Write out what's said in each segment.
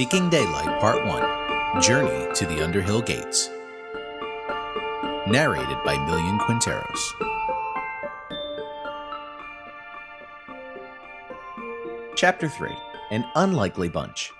Seeking Daylight Part 1 Journey to the Underhill Gates. Narrated by Million Quinteros. Chapter 3 An Unlikely Bunch.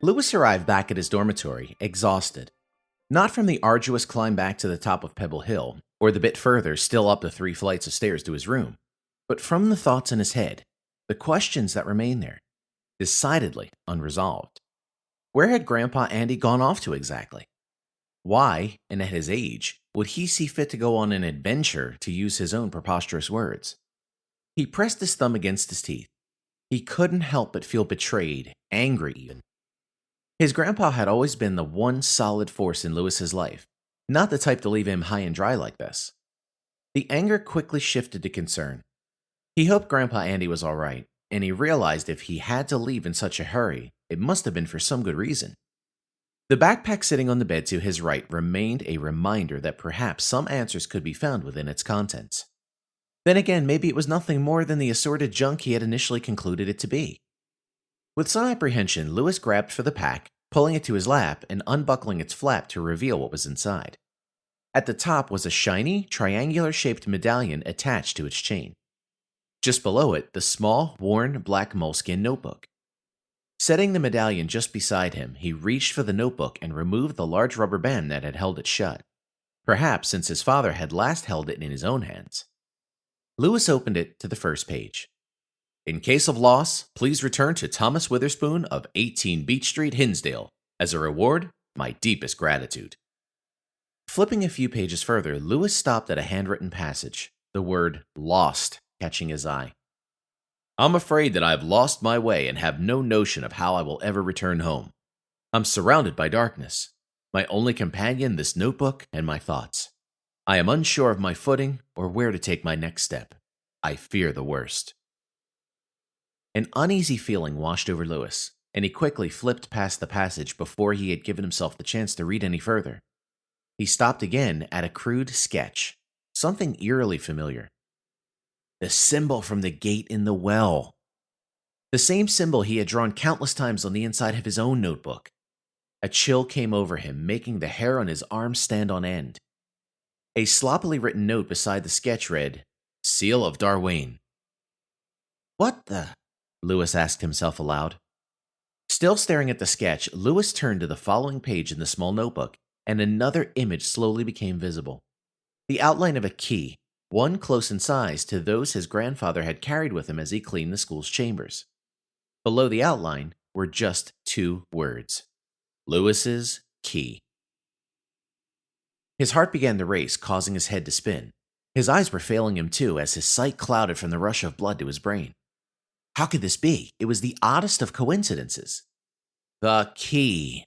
Lewis arrived back at his dormitory, exhausted. Not from the arduous climb back to the top of Pebble Hill, or the bit further still up the 3 flights of stairs to his room, but from the thoughts in his head, the questions that remained there, decidedly unresolved. Where had Grandpa Andy gone off to exactly? Why, and at his age, would he see fit to go on an adventure, to use his own preposterous words? He pressed his thumb against his teeth. He couldn't help but feel betrayed, angry even. His grandpa had always been the one solid force in Lewis's life, not the type to leave him high and dry like this. The anger quickly shifted to concern. He hoped Grandpa Andy was all right, and he realized if he had to leave in such a hurry, it must have been for some good reason. The backpack sitting on the bed to his right remained a reminder that perhaps some answers could be found within its contents. Then again, maybe it was nothing more than the assorted junk he had initially concluded it to be. With some apprehension, Lewis grabbed for the pack, pulling it to his lap and unbuckling its flap to reveal what was inside. At the top was a shiny, triangular-shaped medallion attached to its chain. Just below it, the small, worn, black moleskin notebook. Setting the medallion just beside him, he reached for the notebook and removed the large rubber band that had held it shut, perhaps since his father had last held it in his own hands. Lewis opened it to the first page. In case of loss, please return to Thomas Witherspoon of 18 Beach Street, Hinsdale. As a reward, my deepest gratitude. Flipping a few pages further, Lewis stopped at a handwritten passage, the word lost catching his eye. I'm afraid that I have lost my way and have no notion of how I will ever return home. I'm surrounded by darkness, my only companion this notebook and my thoughts. I am unsure of my footing or where to take my next step. I fear the worst. An uneasy feeling washed over Lewis, and he quickly flipped past the passage before he had given himself the chance to read any further. He stopped again at a crude sketch, something eerily familiar. The symbol from the gate in the well. The same symbol he had drawn countless times on the inside of his own notebook. A chill came over him, making the hair on his arms stand on end. A sloppily written note beside the sketch read, Seal of Darwin. What the? Lewis asked himself aloud. Still staring at the sketch, Lewis turned to the following page in the small notebook, and another image slowly became visible. The outline of a key, one close in size to those his grandfather had carried with him as he cleaned the school's chambers. Below the outline were just 2 words. Lewis's key. His heart began to race, causing his head to spin. His eyes were failing him too, as his sight clouded from the rush of blood to his brain. How could this be? It was the oddest of coincidences. The key.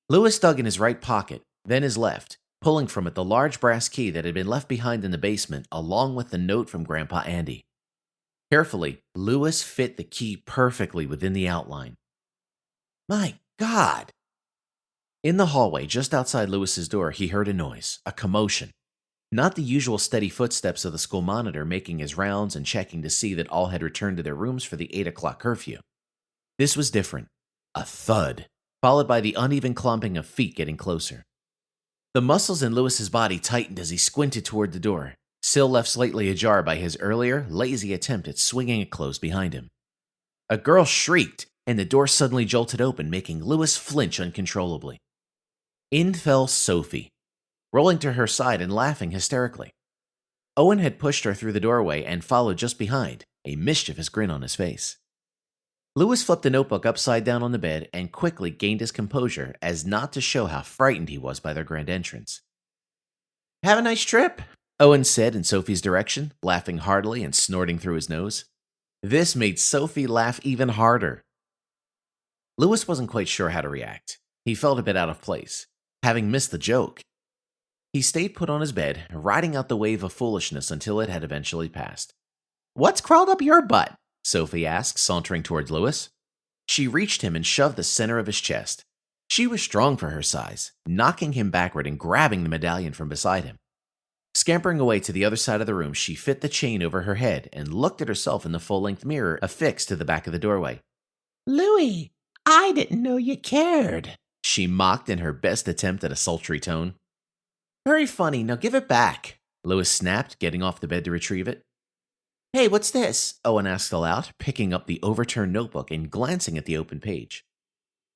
Lewis dug in his right pocket, then his left, pulling from it the large brass key that had been left behind in the basement, along with the note from Grandpa Andy. Carefully, Lewis fit the key perfectly within the outline. My God! In the hallway, just outside Lewis's door, he heard a noise, a commotion. Not the usual steady footsteps of the school monitor making his rounds and checking to see that all had returned to their rooms for the 8 o'clock curfew. This was different. A thud, followed by the uneven clomping of feet getting closer. The muscles in Lewis's body tightened as he squinted toward the door, still left slightly ajar by his earlier, lazy attempt at swinging it closed behind him. A girl shrieked, and the door suddenly jolted open, making Lewis flinch uncontrollably. In fell Sophie, rolling to her side and laughing hysterically. Owen had pushed her through the doorway and followed just behind, a mischievous grin on his face. Lewis flipped the notebook upside down on the bed and quickly gained his composure as not to show how frightened he was by their grand entrance. Have a nice trip, Owen said in Sophie's direction, laughing heartily and snorting through his nose. This made Sophie laugh even harder. Lewis wasn't quite sure how to react. He felt a bit out of place, having missed the joke. He stayed put on his bed, riding out the wave of foolishness until it had eventually passed. What's crawled up your butt? Sophie asked, sauntering towards Lewis. She reached him and shoved the center of his chest. She was strong for her size, knocking him backward and grabbing the medallion from beside him. Scampering away to the other side of the room, she fit the chain over her head and looked at herself in the full-length mirror affixed to the back of the doorway. Louis, I didn't know you cared, she mocked in her best attempt at a sultry tone. Very funny, now give it back, Louis snapped, getting off the bed to retrieve it. Hey, what's this? Owen asked aloud, picking up the overturned notebook and glancing at the open page.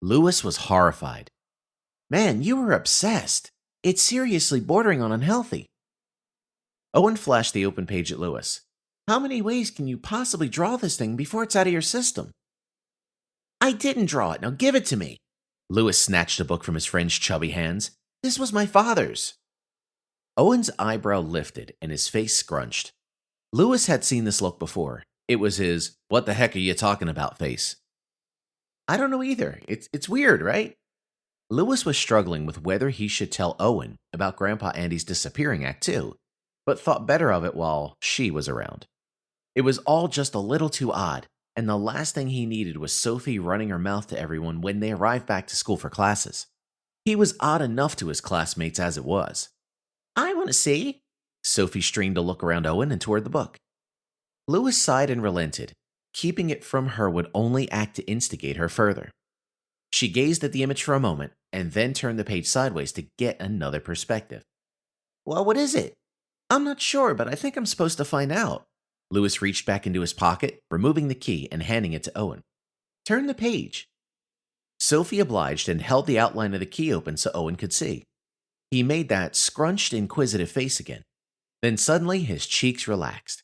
Louis was horrified. Man, you were obsessed. It's seriously bordering on unhealthy. Owen flashed the open page at Louis. How many ways can you possibly draw this thing before it's out of your system? I didn't draw it, now give it to me. Louis snatched a book from his friend's chubby hands. This was my father's. Owen's eyebrow lifted and his face scrunched. Louis had seen this look before. It was his, what the heck are you talking about face. I don't know either. It's weird, right? Louis was struggling with whether he should tell Owen about Grandpa Andy's disappearing act too, but thought better of it while she was around. It was all just a little too odd, and the last thing he needed was Sophie running her mouth to everyone when they arrived back to school for classes. He was odd enough to his classmates as it was. I want to see. Sophie strained to look around Owen and toward the book. Louis sighed and relented. Keeping it from her would only act to instigate her further. She gazed at the image for a moment and then turned the page sideways to get another perspective. Well, what is it? I'm not sure, but I think I'm supposed to find out. Louis reached back into his pocket, removing the key and handing it to Owen. Turn the page. Sophie obliged and held the outline of the key open so Owen could see. He made that scrunched, inquisitive face again. Then suddenly his cheeks relaxed.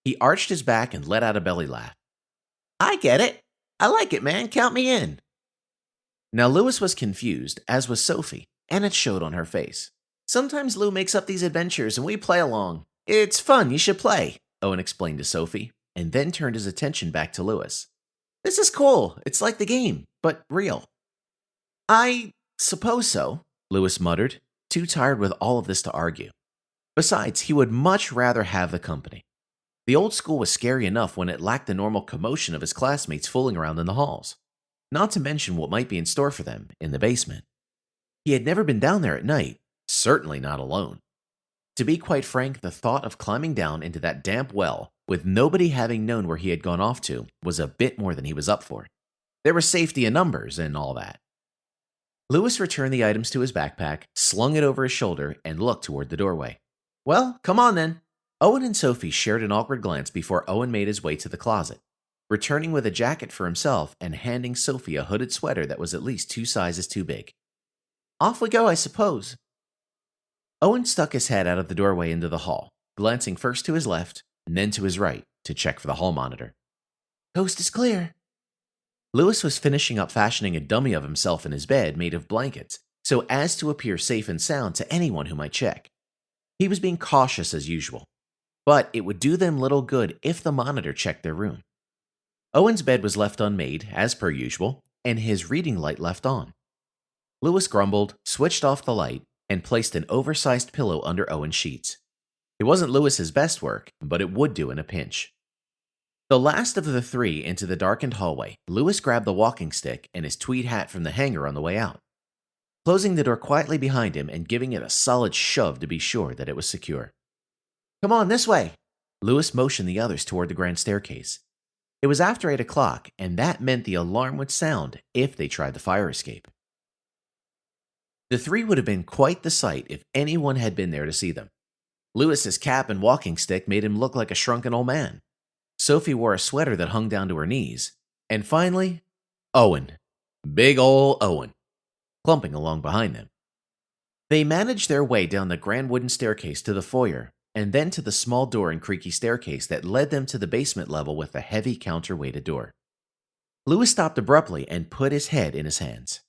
He arched his back and let out a belly laugh. I get it. I like it, man. Count me in. Now Louis was confused, as was Sophie, and it showed on her face. Sometimes Lou makes up these adventures and we play along. It's fun, you should play, Owen explained to Sophie, and then turned his attention back to Louis. This is cool. It's like the game, but real. I suppose so, Louis muttered, too tired with all of this to argue. Besides, he would much rather have the company. The old school was scary enough when it lacked the normal commotion of his classmates fooling around in the halls, not to mention what might be in store for them in the basement. He had never been down there at night, certainly not alone. To be quite frank, the thought of climbing down into that damp well, with nobody having known where he had gone off to, was a bit more than he was up for. There was safety in numbers and all that. Louis returned the items to his backpack, slung it over his shoulder, and looked toward the doorway. Well, come on then. Owen and Sophie shared an awkward glance before Owen made his way to the closet, returning with a jacket for himself and handing Sophie a hooded sweater that was at least 2 sizes too big. Off we go, I suppose. Owen stuck his head out of the doorway into the hall, glancing first to his left and then to his right to check for the hall monitor. Coast is clear. Louis was finishing up fashioning a dummy of himself in his bed made of blankets so as to appear safe and sound to anyone who might check. He was being cautious as usual, but it would do them little good if the monitor checked their room. Owen's bed was left unmade, as per usual, and his reading light left on. Louis grumbled, switched off the light, and placed an oversized pillow under Owen's sheets. It wasn't Louis's best work, but it would do in a pinch. The last of the 3 into the darkened hallway, Louis grabbed the walking stick and his tweed hat from the hanger on the way out, closing the door quietly behind him and giving it a solid shove to be sure that it was secure. Come on, this way! Louis motioned the others toward the grand staircase. It was after 8 o'clock, and that meant the alarm would sound if they tried the fire escape. The 3 would have been quite the sight if anyone had been there to see them. Louis's cap and walking stick made him look like a shrunken old man. Sophie wore a sweater that hung down to her knees. And finally, Owen. Big ol' Owen, clumping along behind them. They managed their way down the grand wooden staircase to the foyer, and then to the small door and creaky staircase that led them to the basement level with the heavy counterweighted door. Louis stopped abruptly and put his head in his hands.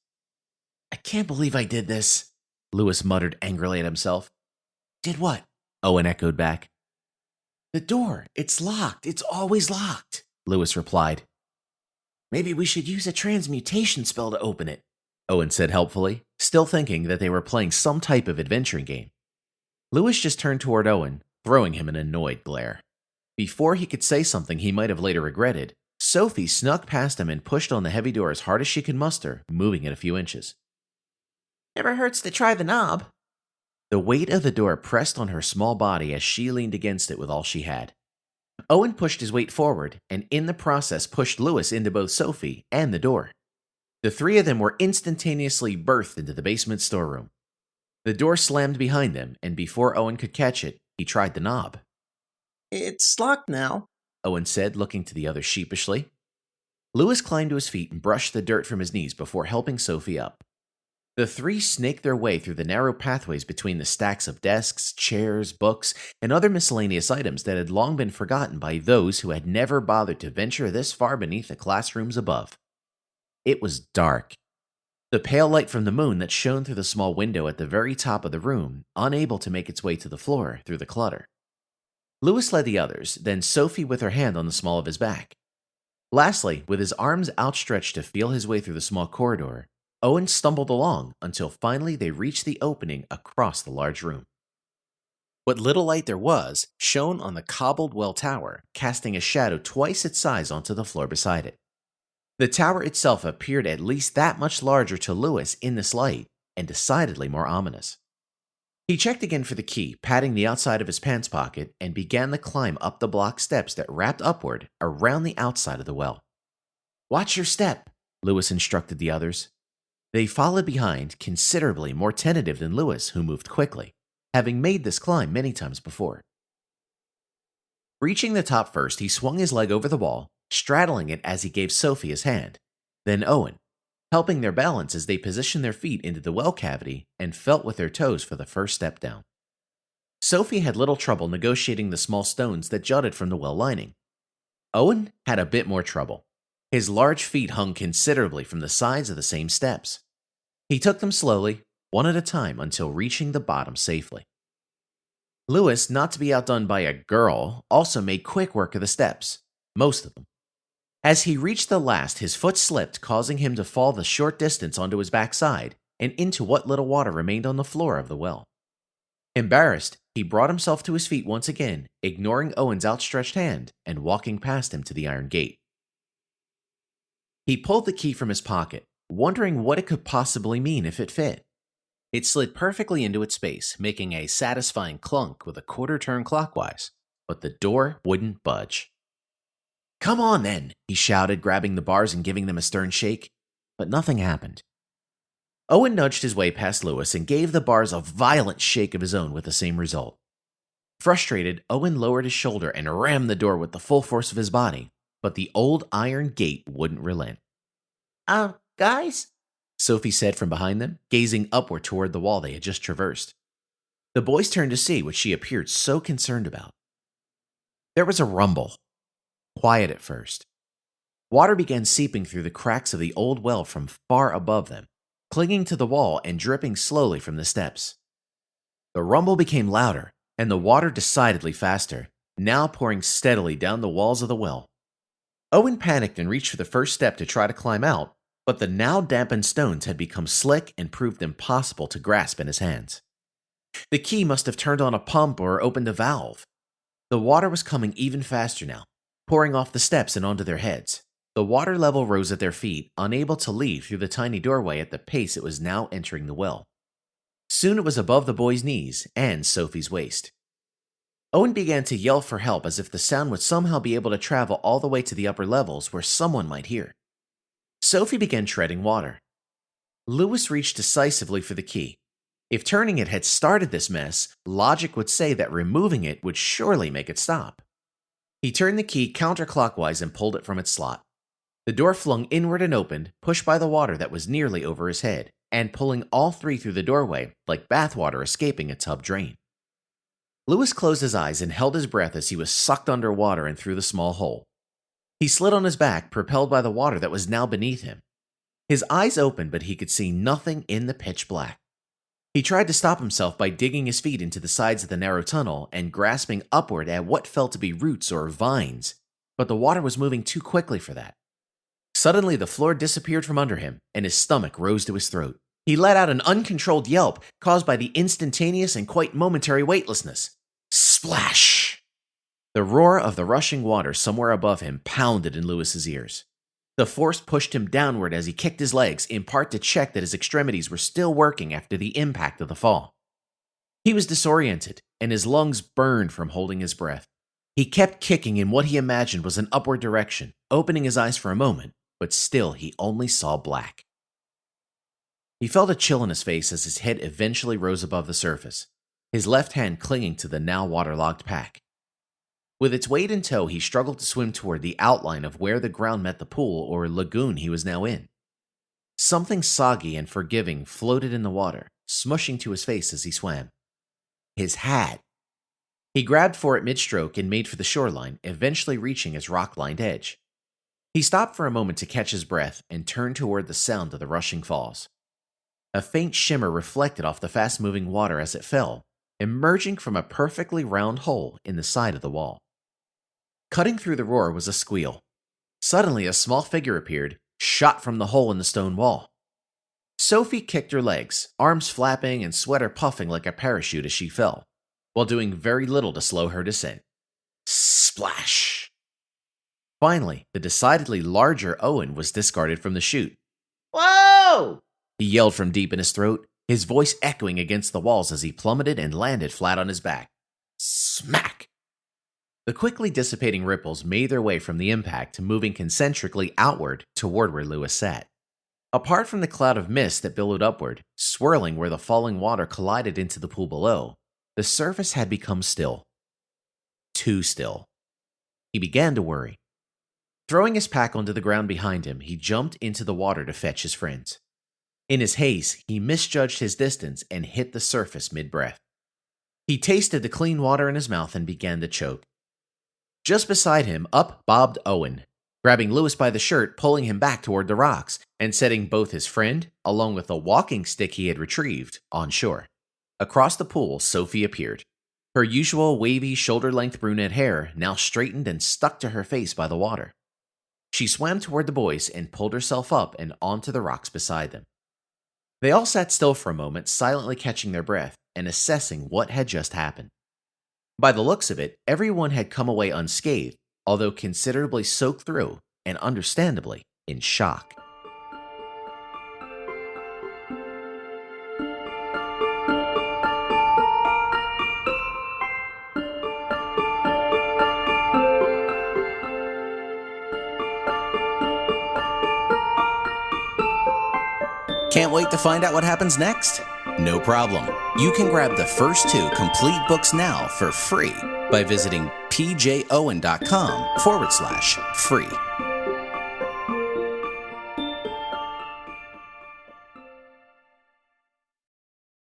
I can't believe I did this, Louis muttered angrily at himself. Did what? Owen echoed back. The door. It's locked. It's always locked, Louis replied. Maybe we should use a transmutation spell to open it, Owen said helpfully, still thinking that they were playing some type of adventuring game. Louis just turned toward Owen, throwing him an annoyed glare. Before he could say something he might have later regretted, Sophie snuck past him and pushed on the heavy door as hard as she could muster, moving it a few inches. Never hurts to try the knob. The weight of the door pressed on her small body as she leaned against it with all she had. Owen pushed his weight forward, and in the process pushed Lewis into both Sophie and the door. The three of them were instantaneously birthed into the basement storeroom. The door slammed behind them, and before Owen could catch it, he tried the knob. "It's locked now," Owen said, looking to the others sheepishly. Lewis climbed to his feet and brushed the dirt from his knees before helping Sophie up. The three snaked their way through the narrow pathways between the stacks of desks, chairs, books, and other miscellaneous items that had long been forgotten by those who had never bothered to venture this far beneath the classrooms above. It was dark. The pale light from the moon that shone through the small window at the very top of the room, unable to make its way to the floor through the clutter. Lewis led the others, then Sophie with her hand on the small of his back. Lastly, with his arms outstretched to feel his way through the small corridor, Owen stumbled along until finally they reached the opening across the large room. What little light there was shone on the cobbled well tower, casting a shadow twice its size onto the floor beside it. The tower itself appeared at least that much larger to Lewis in this light, and decidedly more ominous. He checked again for the key, patting the outside of his pants pocket, and began the climb up the block steps that wrapped upward around the outside of the well. "Watch your step," Lewis instructed the others. They followed behind, considerably more tentative than Lewis, who moved quickly, having made this climb many times before. Reaching the top first, he swung his leg over the wall, straddling it as he gave Sophie his hand, then Owen, helping their balance as they positioned their feet into the well cavity and felt with their toes for the first step down. Sophie had little trouble negotiating the small stones that jutted from the well lining. Owen had a bit more trouble. His large feet hung considerably from the sides of the same steps. He took them slowly, one at a time, until reaching the bottom safely. Lewis, not to be outdone by a girl, also made quick work of the steps, most of them. As he reached the last, his foot slipped, causing him to fall the short distance onto his backside and into what little water remained on the floor of the well. Embarrassed, he brought himself to his feet once again, ignoring Owen's outstretched hand and walking past him to the iron gate. He pulled the key from his pocket, wondering what it could possibly mean if it fit. It slid perfectly into its space, making a satisfying clunk with a quarter turn clockwise, but the door wouldn't budge. "Come on then," he shouted, grabbing the bars and giving them a stern shake, but nothing happened. Owen nudged his way past Lewis and gave the bars a violent shake of his own with the same result. Frustrated, Owen lowered his shoulder and rammed the door with the full force of his body, but the old iron gate wouldn't relent. Guys?" Sophie said from behind them, gazing upward toward the wall they had just traversed. The boys turned to see what she appeared so concerned about. There was a rumble. Quiet at first. Water began seeping through the cracks of the old well from far above them, clinging to the wall and dripping slowly from the steps. The rumble became louder, and the water decidedly faster, now pouring steadily down the walls of the well. Owen panicked and reached for the first step to try to climb out, but the now dampened stones had become slick and proved impossible to grasp in his hands. The key must have turned on a pump or opened a valve. The water was coming even faster now, pouring off the steps and onto their heads. The water level rose at their feet, unable to leave through the tiny doorway at the pace it was now entering the well. Soon it was above the boy's knees and Sophie's waist. Owen began to yell for help as if the sound would somehow be able to travel all the way to the upper levels where someone might hear. Sophie began treading water. Lewis reached decisively for the key. If turning it had started this mess, logic would say that removing it would surely make it stop. He turned the key counterclockwise and pulled it from its slot. The door flung inward and opened, pushed by the water that was nearly over his head, and pulling all three through the doorway like bathwater escaping a tub drain. Lewis closed his eyes and held his breath as he was sucked underwater and through the small hole. He slid on his back, propelled by the water that was now beneath him. His eyes opened, but he could see nothing in the pitch black. He tried to stop himself by digging his feet into the sides of the narrow tunnel and grasping upward at what felt to be roots or vines, but the water was moving too quickly for that. Suddenly, the floor disappeared from under him, and his stomach rose to his throat. He let out an uncontrolled yelp caused by the instantaneous and quite momentary weightlessness. Splash! The roar of the rushing water somewhere above him pounded in Lewis's ears. The force pushed him downward as he kicked his legs, in part to check that his extremities were still working after the impact of the fall. He was disoriented, and his lungs burned from holding his breath. He kept kicking in what he imagined was an upward direction, opening his eyes for a moment, but still he only saw black. He felt a chill in his face as his head eventually rose above the surface, his left hand clinging to the now waterlogged pack. With its weight in tow, he struggled to swim toward the outline of where the ground met the pool or lagoon he was now in. Something soggy and forgiving floated in the water, smushing to his face as he swam. His hat. He grabbed for it mid-stroke and made for the shoreline, eventually reaching its rock-lined edge. He stopped for a moment to catch his breath and turned toward the sound of the rushing falls. A faint shimmer reflected off the fast-moving water as it fell, emerging from a perfectly round hole in the side of the wall. Cutting through the roar was a squeal. Suddenly, a small figure appeared, shot from the hole in the stone wall. Sophie kicked her legs, arms flapping and sweater puffing like a parachute as she fell, while doing very little to slow her descent. Splash! Finally, the decidedly larger Owen was discarded from the chute. Whoa! He yelled from deep in his throat, his voice echoing against the walls as he plummeted and landed flat on his back. Smack! The quickly dissipating ripples made their way from the impact, moving concentrically outward toward where Lewis sat. Apart from the cloud of mist that billowed upward, swirling where the falling water collided into the pool below, the surface had become still. Too still. He began to worry. Throwing his pack onto the ground behind him, he jumped into the water to fetch his friends. In his haste, he misjudged his distance and hit the surface mid-breath. He tasted the clean water in his mouth and began to choke. Just beside him, up bobbed Owen, grabbing Lewis by the shirt, pulling him back toward the rocks, and setting both his friend, along with the walking stick he had retrieved, on shore. Across the pool, Sophie appeared. Her usual wavy, shoulder-length brunette hair now straightened and stuck to her face by the water. She swam toward the boys and pulled herself up and onto the rocks beside them. They all sat still for a moment, silently catching their breath and assessing what had just happened. By the looks of it, everyone had come away unscathed, although considerably soaked through, and understandably, in shock. Can't wait to find out what happens next? No problem. You can grab the first 2 complete books now for free by visiting pjowen.com/free.